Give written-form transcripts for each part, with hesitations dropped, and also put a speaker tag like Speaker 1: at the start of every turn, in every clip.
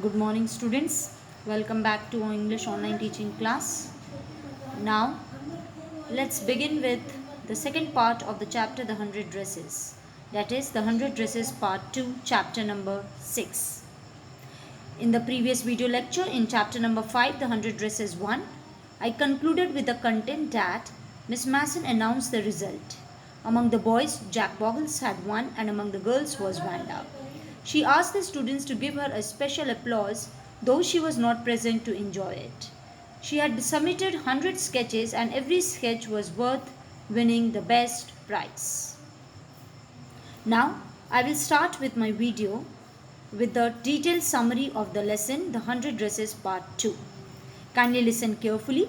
Speaker 1: Good morning, students. Welcome back to our English online teaching class. Now, let's begin with the second part of the chapter The 100 Dresses. That is The 100 Dresses Part 2, chapter number 6. In the previous video lecture, in chapter number 5, The 100 Dresses 1, I concluded with the content that Miss Masson announced the result. Among the boys, Jack Boggles had won, and among the girls was Wanda. She asked the students to give her a special applause, though she was not present to enjoy it. She had submitted 100 sketches, and every sketch was worth winning the best prize. Now, I will start with my video with the detailed summary of the lesson, The 100 Dresses Part 2. Kindly listen carefully.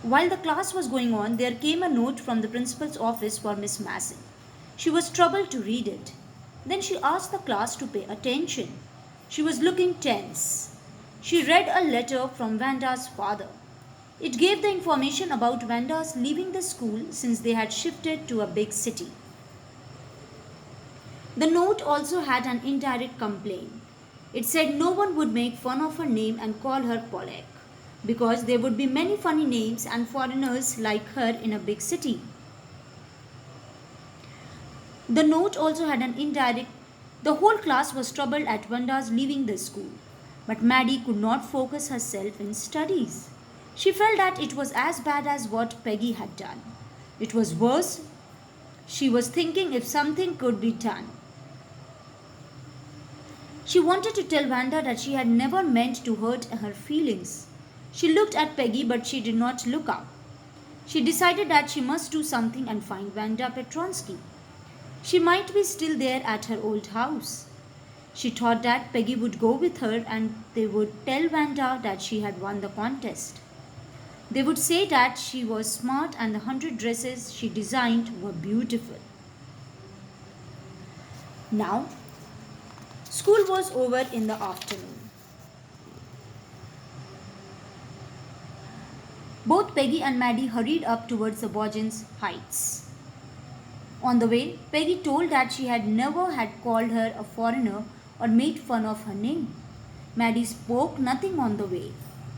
Speaker 1: While the class was going on, there came a note from the principal's office for Miss Masson. She was troubled to read it. Then she asked the class to pay attention. She was looking tense. She read a letter from Vanda's father. It gave the information about Vanda's leaving the school since they had shifted to a big city. The note also had an indirect complaint. It said no one would make fun of her name and call her Pollack, because there would be many funny names and foreigners like her in a big city. The note also had an indirect. The whole class was troubled at Vanda's leaving the school, but Maddie could not focus herself in studies. She felt that it was as bad as what Peggy had done. It was worse. She was thinking if something could be done. She wanted to tell Wanda that she had never meant to hurt her feelings. She looked at Peggy, but she did not look up. She decided that she must do something and find Wanda Petronsky. She might be still there at her old house. She thought that Peggy would go with her and they would tell Wanda that she had won the contest. They would say that she was smart and the 100 dresses she designed were beautiful. Now, school was over in the afternoon. Both Peggy and Maddie hurried up towards the Bogins Heights. On the way, Peggy told that she had never had called her a foreigner or made fun of her name. Maddie spoke nothing on the way.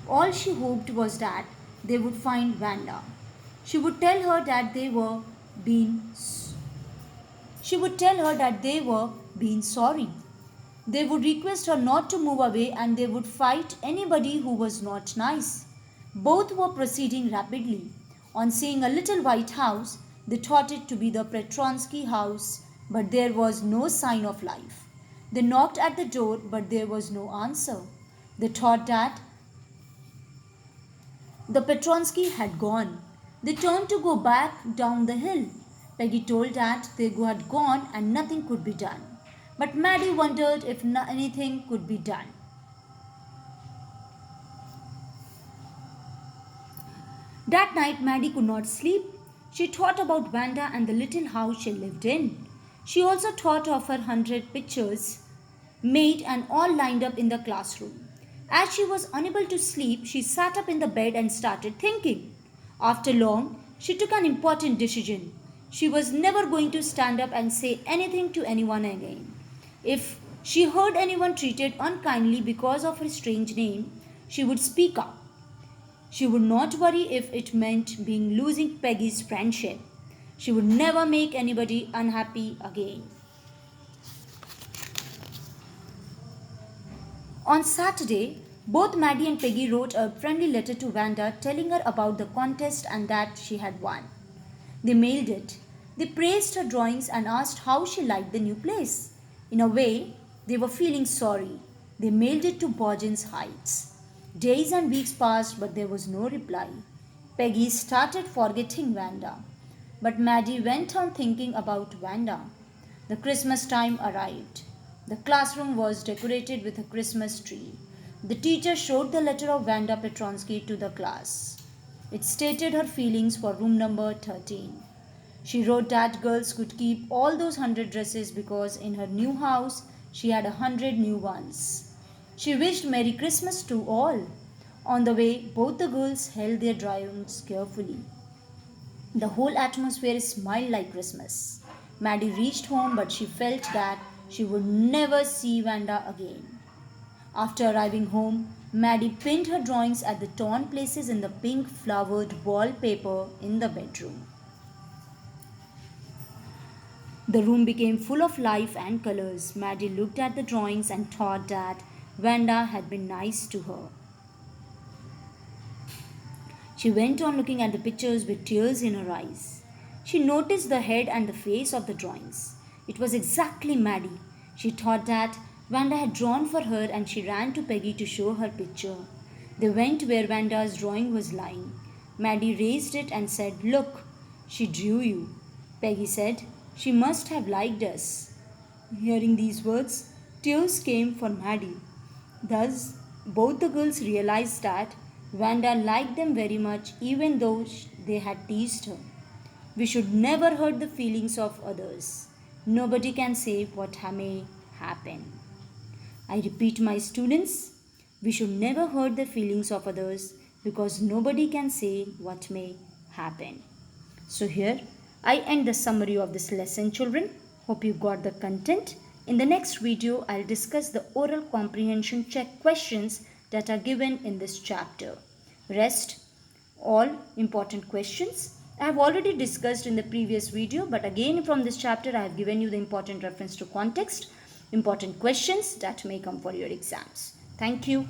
Speaker 1: All she hoped was that they would find Wanda. She would tell her that they were being sorry. They would request her not to move away and they would fight anybody who was not nice. Both were proceeding rapidly. On seeing a little white house, they thought it to be the Petronsky house, but there was no sign of life. They knocked at the door, but there was no answer. They thought that the Petronsky had gone. They turned to go back down the hill. Peggy told that they had gone and nothing could be done. But Maddie wondered if anything could be done. That night, Maddie could not sleep. She thought about Wanda and the little house she lived in. She also thought of her 100 pictures made and all lined up in the classroom. As she was unable to sleep, she sat up in the bed and started thinking. After long, she took an important decision. She was never going to stand up and say anything to anyone again. If she heard anyone treated unkindly because of her strange name, she would speak up. She would not worry if it meant losing Peggy's friendship. She would never make anybody unhappy again. On Saturday, both Maddie and Peggy wrote a friendly letter to Wanda telling her about the contest and that she had won. They mailed it. They praised her drawings and asked how she liked the new place. In a way, they were feeling sorry. They mailed it to Bogins Heights. Days and weeks passed, but there was no reply. Peggy started forgetting Wanda. But Maddie went on thinking about Wanda. The Christmas time arrived. The classroom was decorated with a Christmas tree. The teacher showed the letter of Wanda Petronsky to the class. It stated her feelings for room number 13. She wrote that girls could keep all those 100 dresses because in her new house she had 100 new ones. She wished Merry Christmas to all. On the way, both the girls held their drawings carefully. The whole atmosphere smiled like Christmas. Maddie reached home, but she felt that she would never see Wanda again. After arriving home, Maddie pinned her drawings at the torn places in the pink flowered wallpaper in the bedroom. The room became full of life and colors. Maddie looked at the drawings and thought that Wanda had been nice to her. She went on looking at the pictures with tears in her eyes. She noticed the head and the face of the drawings. It was exactly Maddie. She thought that Wanda had drawn for her and she ran to Peggy to show her picture. They went where Wanda's drawing was lying. Maddie raised it and said, "Look, she drew you." Peggy said, "She must have liked us." Hearing these words, tears came for Maddie. Thus, both the girls realized that Wanda liked them very much even though they had teased her. We should never hurt the feelings of others. Nobody can say what may happen. I repeat, my students, we should never hurt the feelings of others because nobody can say what may happen. So here I end the summary of this lesson, children. Hope you got the content. In the next video, I'll discuss the oral comprehension check questions that are given in this chapter. Rest, all important questions I have already discussed in the previous video, but again from this chapter I have given you the important reference to context, important questions that may come for your exams. Thank you.